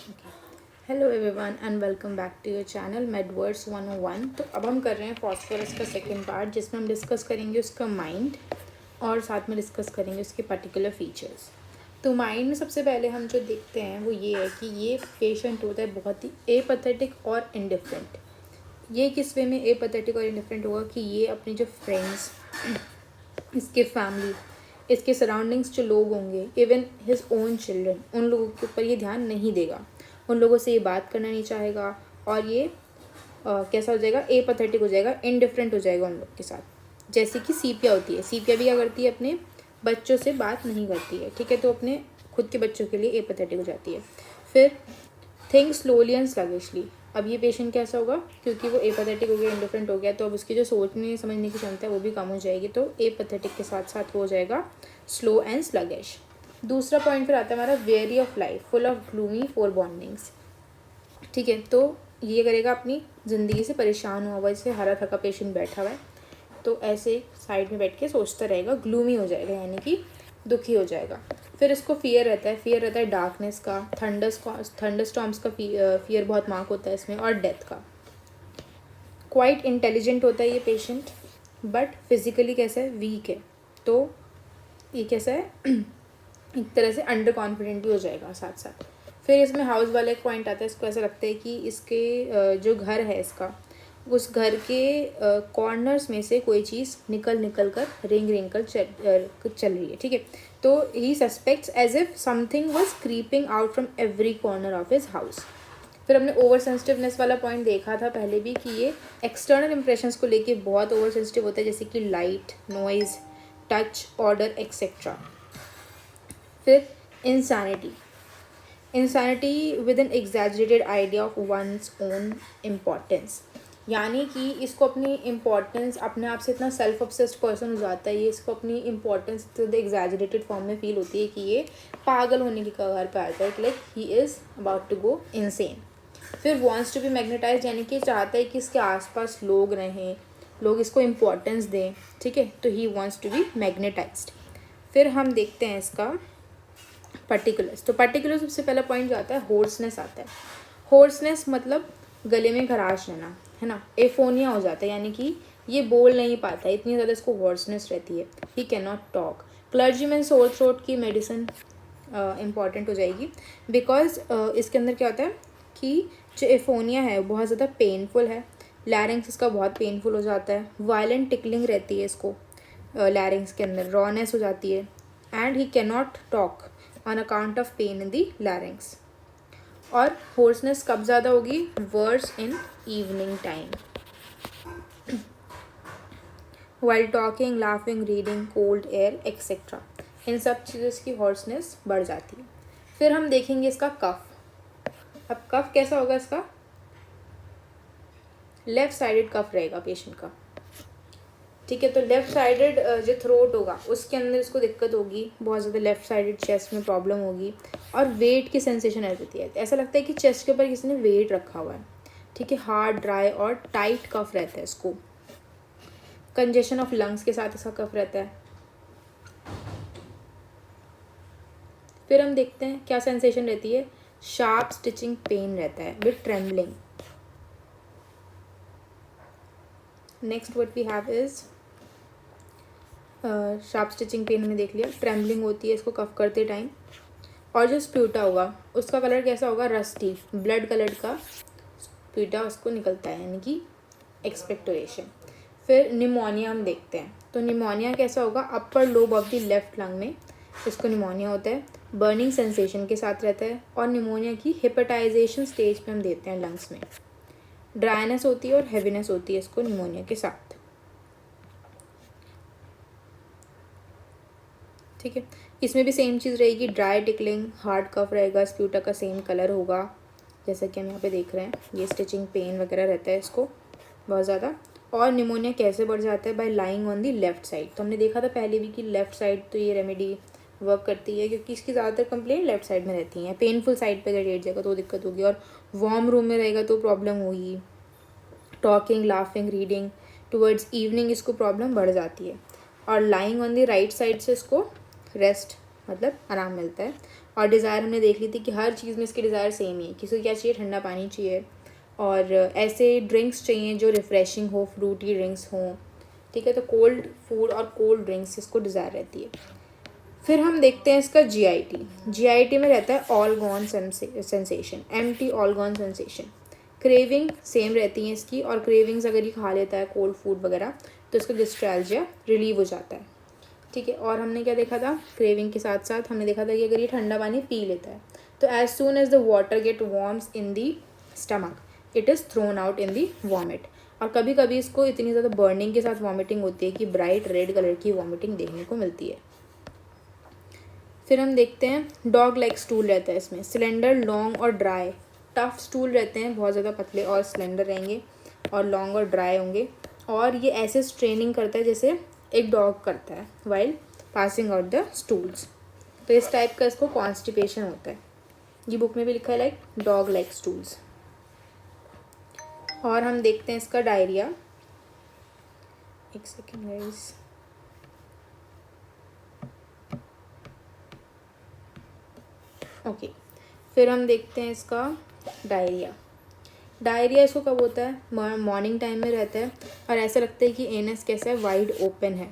Hello everyone and welcome back to your channel Medwords 101। तो अब हम कर रहे हैं फॉस्फोरस का सेकंड पार्ट, जिसमें हम डिस्कस करेंगे उसका माइंड और साथ में डिस्कस करेंगे उसके पर्टिकुलर फीचर्स। तो माइंड में सबसे पहले हम जो देखते हैं वो ये है कि ये पेशेंट होता है बहुत ही एपैथेटिक और इनडिफरेंट। ये किस वे में एपैथेटिक और इनडिफरेंट होगा कि ये अपने जो फ्रेंड्स, इसके फैमिली, इसके सराउंडिंग्स जो लोग होंगे, इवन हिज ओन चिल्ड्रन, उन लोगों के ऊपर ये ध्यान नहीं देगा, उन लोगों से ये बात करना नहीं चाहेगा और ये कैसा हो जाएगा, एपैथेटिक हो जाएगा, इनडिफरेंट हो जाएगा उन लोग के साथ। जैसे कि सीपिया होती है, सीपिया भी क्या करती है, अपने बच्चों से बात नहीं करती है, ठीक है, तो अपने खुद के बच्चों के लिए एपैथेटिक हो जाती है। फिर थिंक स्लोली एंड स्लगिशली। अब ये पेशेंट कैसा होगा, क्योंकि वो एपैथेटिक हो गया, इंडिफरेंट हो गया, तो अब उसकी जो सोचने समझने की क्षमता है वो भी कम हो जाएगी, तो एपैथेटिक के साथ साथ हो जाएगा स्लो एंड स्लगिश। दूसरा पॉइंट फिर आता है हमारा very of life, full of gloomy for bondings. ठीक है, तो ये करेगा अपनी ज़िंदगी से परेशान हुआ हुआ, जैसे हरा थका पेशेंट बैठा हुआ है तो ऐसे साइड में बैठ के सोचता रहेगा, ग्लूमी हो जाएगा यानी कि दुखी हो जाएगा। फिर इसको फियर रहता है, फियर रहता है डार्कनेस का, थंडर स्टॉर्म्स का फियर बहुत मार्क होता है इसमें, और डेथ का। क्वाइट इंटेलिजेंट होता है ये पेशेंट, बट फिजिकली कैसा है, वीक है, तो ये कैसा है एक तरह से अंडर कॉन्फिडेंट भी हो जाएगा साथ साथ। फिर इसमें हाउस वाला एक पॉइंट आता है, इसको ऐसा लगता है कि इसके जो घर है इसका, उस घर के कॉर्नर्स में से कोई चीज़ निकल कर रेंग कर चल रही है, ठीक है, तो he suspects as if something was creeping out from every corner of his house. फिर हमने ओवर सेंसिटिवनेस वाला पॉइंट देखा था पहले भी कि ये एक्सटर्नल इंप्रेशंस को लेके बहुत ओवर सेंसिटिव होता है, जैसे कि light, noise, touch, odour etcetera. फिर insanity, insanity with an exaggerated idea of one's own importance, यानी कि इसको अपनी इम्पॉर्टेंस, अपने आप से इतना सेल्फ ऑब्सेस्ड पर्सन हो जाता है ये, इसको अपनी importance to the exaggerated form में फील होती है कि ये पागल होने की कगार पे आता है, कि like he is about to go insane. फिर वॉन्ट्स टू बी मैग्नेटाइज, यानी कि चाहता है कि इसके आसपास लोग रहें, लोग इसको इम्पोर्टेंस दें, ठीक है, तो he wants to be magnetized. फिर हम देखते हैं इसका पर्टिकुलर्स। तो पर्टिकुलर सबसे पहला पॉइंट जो आता है, होर्सनेस आता है। होर्सनेस मतलब गले में खराश रहना, है ना, एफोनिया हो जाता है, यानी कि ये बोल नहीं पाता है, इतनी ज़्यादा इसको होर्सनेस रहती है, ही can not talk. Clergyman sore throat की मेडिसिन इम्पॉर्टेंट हो जाएगी, बिकॉज इसके अंदर क्या होता है कि जो एफोनिया है वो बहुत ज़्यादा पेनफुल है, लैरिंग्स इसका बहुत पेनफुल हो जाता है, वायलेंट टिकलिंग रहती है इसको लैरिंग्स के अंदर, रॉनेस हो जाती है, and he can not talk on account of pain in the larynx. और होर्सनेस कब ज़्यादा होगी, worse in evening time, while talking, laughing, reading, cold air etcetera, इन सब चीज़ों की हॉर्सनेस बढ़ जाती है। फिर हम देखेंगे इसका कफ। अब कफ कैसा होगा इसका, लेफ्ट साइडेड कफ रहेगा पेशेंट का, ठीक है, तो लेफ्ट साइडेड जो थ्रोट होगा उसके अंदर इसको दिक्कत होगी, बहुत ज़्यादा लेफ्ट साइडेड चेस्ट में प्रॉब्लम होगी, और वेट की सेंसेशन रहती है, ऐसा लगता है कि चेस्ट के ऊपर किसी ने वेट रखा हुआ है, ठीक है, हार्ड, ड्राई और टाइट कफ रहता है इसको। कंजेशन ऑफ लंग्स के साथ इसका कफ रहता है। फिर हम देखते हैं क्या सेंसेशन रहती है, शार्प स्टिचिंग पेन रहता है with trembling. Next what we have is sharp stitching pain हमने देख लिया, ट्रेम्बलिंग होती है इसको कफ करते टाइम, और जो स्प्यूटा होगा उसका कलर कैसा होगा, रस्टी, ब्लड कलर का स्प्यूटा उसको निकलता है, यानी कि एक्सपेक्टोरेशन। फिर निमोनिया हम देखते हैं, तो निमोनिया कैसा होगा, upper lobe of the left lung में इसको निमोनिया होता है, बर्निंग सेंसेशन के साथ रहता है, और निमोनिया की हिपेटाइजेशन स्टेज पे हम देते हैं लंग्स में, ड्राइनेस होती है और हैवीनेस होती है इसको निमोनिया के साथ, ठीक है। इसमें भी सेम चीज़ रहेगी, ड्राई टिकलिंग, हार्ड कफ रहेगा, स्प्यूटा का सेम कलर होगा जैसा कि हम यहाँ पे देख रहे हैं, ये स्टिचिंग पेन वगैरह रहता है इसको बहुत ज़्यादा। और निमोनिया कैसे बढ़ जाता है, bye lying on the left side, तो हमने देखा था पहले भी कि लेफ्ट साइड तो ये रेमेडी वर्क करती है, क्योंकि इसकी ज़्यादातर कंप्लेंट लेफ्ट साइड में रहती हैं। पेनफुल साइड पर अगर लेट जाएगा तो दिक्कत होगी, और वार्म रूम में रहेगा तो प्रॉब्लम होगी, talking, laughing, reading, towards evening इसको प्रॉब्लम बढ़ जाती है, और lying on the right side से इसको रेस्ट मतलब आराम मिलता है। और डिज़ायर हमने देख ली थी कि हर चीज़ में इसकी डिज़ायर सेम ही है, किसी को क्या चाहिए, ठंडा पानी चाहिए और ऐसे ड्रिंक्स चाहिए जो रिफ़्रेशिंग हो, फ्रूटी ड्रिंक्स हों, ठीक है। तो कोल्ड फूड और कोल्ड ड्रिंक्स इसको डिज़ायर रहती है। फिर हम देखते हैं इसका जीआईटी में रहता है all gone sensation, empty all gone sensation. Craving same रहती हैं इसकी, और क्रेविंग्स अगर ये खा लेता है कोल्ड फूड वगैरह तो इसका डिस्ट्रैल्जिया रिलीव हो जाता है, ठीक है। और हमने क्या देखा था, क्रेविंग के साथ साथ हमने देखा था कि अगर ये ठंडा पानी पी लेता है तो as soon as the water get warms in the stomach it is thrown out in the vomit. और कभी कभी इसको इतनी ज़्यादा बर्निंग के साथ वॉमिटिंग होती है कि ब्राइट रेड कलर की वॉमिटिंग देखने को मिलती है। फिर हम देखते हैं डॉग लाइक स्टूल रहता है इसमें, सिलेंडर, लॉन्ग और ड्राई। टफ स्टूल रहते हैं, बहुत ज़्यादा पतले और सिलेंडर रहेंगे और लॉन्ग और ड्राई होंगे। और ये ऐसे स्ट्रेनिंग करता है जैसे एक डॉग करता है while passing out the stools. तो इस टाइप का इसको कॉन्स्टिपेशन होता है। ये बुक में भी लिखा है लाइक डॉग लाइक स्टूल्स। और हम देखते हैं इसका डायरिया। एक सेकेंड गाइस, ओके। फिर हम देखते हैं इसका डायरिया इसको कब होता है, मॉर्निंग टाइम में रहता है और ऐसा लगता है कि एनस कैसा है, वाइड ओपन है।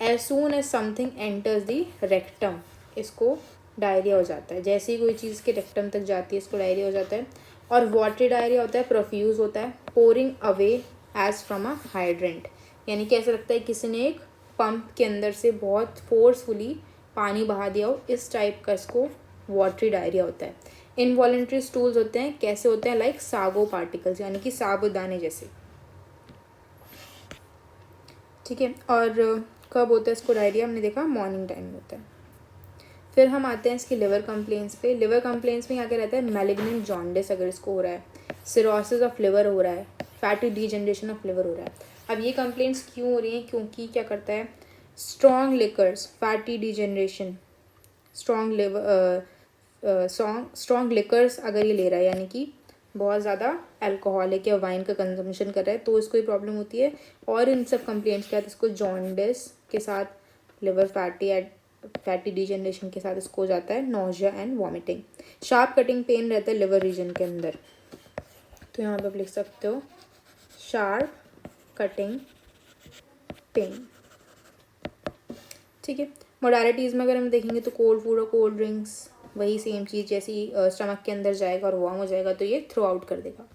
As soon as something enters the rectum इसको डायरिया हो जाता है। जैसे ही कोई चीज़ के रेक्टम तक जाती है इसको डायरिया हो जाता है। और वाटरी डायरिया होता है, प्रोफ्यूज होता है, pouring away as from a hydrant, यानी कि ऐसा लगता है किसी ने एक पंप के अंदर से बहुत फोर्सफुली पानी बहा दिया हो, इस टाइप का इसको वाटरी डायरिया होता है। इनवॉलेंट्री स्टूल्स होते हैं, कैसे होते हैं, लाइक सागो पार्टिकल्स, यानी कि साबुदाने जैसे, ठीक है। और कब होता है इसको डायरिया, हमने देखा मॉर्निंग टाइम में होता है। फिर हम आते हैं इसकी लिवर कंप्लेंट्स पे। लिवर कंप्लेंट्स में क्या क्या रहता है, मैलिग्नेंट जॉन्डिस अगर इसको हो रहा है, सिरोसिस ऑफ लिवर हो रहा है, फैटी डीजनरेशन ऑफ लिवर हो रहा है। अब ये कंप्लेंट्स क्यों हो रही हैं, क्योंकि क्या करता है, strong liquors, fatty degeneration, strong liquors अगर ये ले रहा है, यानी कि बहुत ज़्यादा अल्कोहलिक या वाइन का कंजम्पशन कर रहा है, तो इसको ये प्रॉब्लम होती है। और इन सब कंप्लेंट्स के साथ इसको जॉन्डिस के साथ लिवर फैटी डिजनरेशन के साथ इसको हो जाता है nausea and vomiting. Sharp cutting pain रहता है लिवर रीजन के अंदर, तो यहाँ पर आप लिख सकते हो शार्प कटिंग पेन, ठीक है। मोडालिटीज़ में अगर हम देखेंगे तो कोल्ड फूड और कोल्ड ड्रिंक्स वही सेम चीज़, जैसी स्टमक के अंदर जाएगा और वार्म हो जाएगा तो ये थ्रो आउट कर देगा।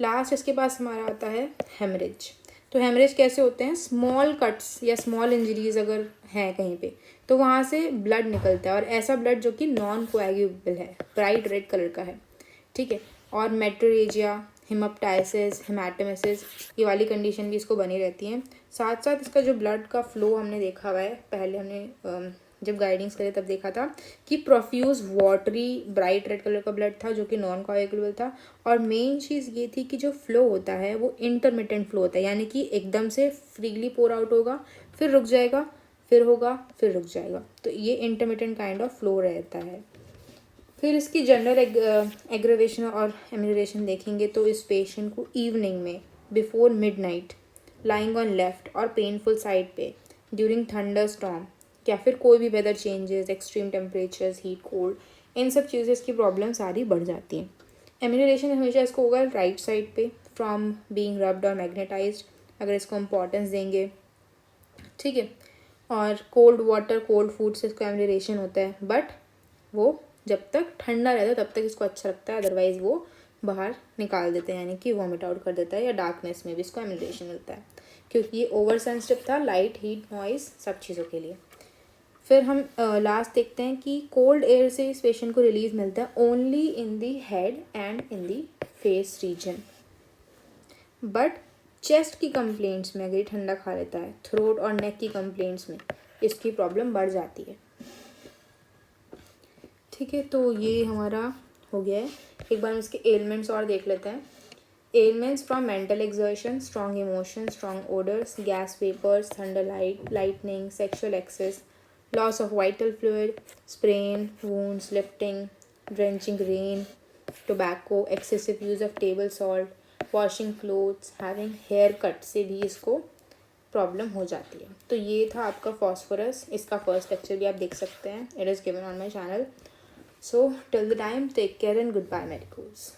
लास्ट इसके पास हमारा आता है हेमरेज। तो हेमरेज कैसे होते हैं, स्मॉल कट्स या स्मॉल इंजरीज अगर हैं कहीं पे तो वहाँ से ब्लड निकलता है, और ऐसा ब्लड जो कि नॉन कोएगुलेबल है, ब्राइट रेड कलर का है, ठीक है। और मेट्रोरेजिया, हिमोप्टाइसिस, हेमाटोमेसिस, ये वाली कंडीशन भी इसको बनी रहती हैं। साथ साथ इसका जो ब्लड का फ्लो हमने देखा हुआ है, पहले हमने जब गाइडिंग्स करे तब देखा था कि profuse watery bright red colour का ब्लड था जो कि नॉन कोएगुलेबल था। और मेन चीज़ ये थी कि जो फ्लो होता है वो इंटरमिटेंट फ्लो होता है, यानी कि एकदम से फ्रीली पोर आउट होगा, फिर रुक जाएगा, फिर होगा, फिर रुक जाएगा। तो ये इंटरमिटेंट काइंड ऑफ फ्लो रहता है। फिर इसकी जनरल एग्रेवेशन और एम्यूरेशन देखेंगे तो इस पेशेंट को इवनिंग में before midnight, lying on left और पेनफुल साइड पे, ड्यूरिंग थंडर स्टॉर्म, या फिर कोई भी weather changes, extreme temperatures, heat, cold, इन सब चीज़ें इसकी प्रॉब्लम सारी बढ़ जाती हैं। एम्यूरेशन हमेशा इसको होगा राइट साइड पे, फ्रॉम बीइंग रब्ड और मैग्नेटाइज्ड, अगर इसको इम्पॉर्टेंस देंगे, ठीक है। और कोल्ड वाटर, कोल्ड फूड से इसको एम्यूरेशन होता है, बट वो जब तक ठंडा रहता है तब तक इसको अच्छा लगता है, अदरवाइज़ वो बाहर निकाल देते हैं, यानी कि वॉमिट आउट कर देता है, या डार्कनेस में भी इसको एम्यूरेशन मिलता है, क्योंकि ये ओवर सेंसिटिव था लाइट, हीट, नॉइज़ सब चीज़ों के लिए। फिर हम लास्ट देखते हैं कि कोल्ड एयर से इस पेशेंट को रिलीफ मिलता है only in the head and in the face region, but chest की कंप्लेंट्स में अगर ये ठंडा खा लेता है, थ्रोट और नेक की कंप्लेंट्स में इसकी प्रॉब्लम बढ़ जाती है, ठीक है। तो ये हमारा हो गया है। एक बार हम इसके एलिमेंट्स और देख लेते हैं। Ailments from mental exertion, strong emotion, strong odours, gas vapours, thunder lightning, sexual excess, loss of vital fluid, sprain, wounds, lifting, drenching rain, tobacco, excessive use of table salt, washing clothes, having haircut से भी इसको problem हो जाती है। तो ये था आपका फॉस्फोरस, इसका फर्स्ट लेक्चर भी आप देख सकते हैं, it is given on my channel. So till the time take care and goodbye medicos.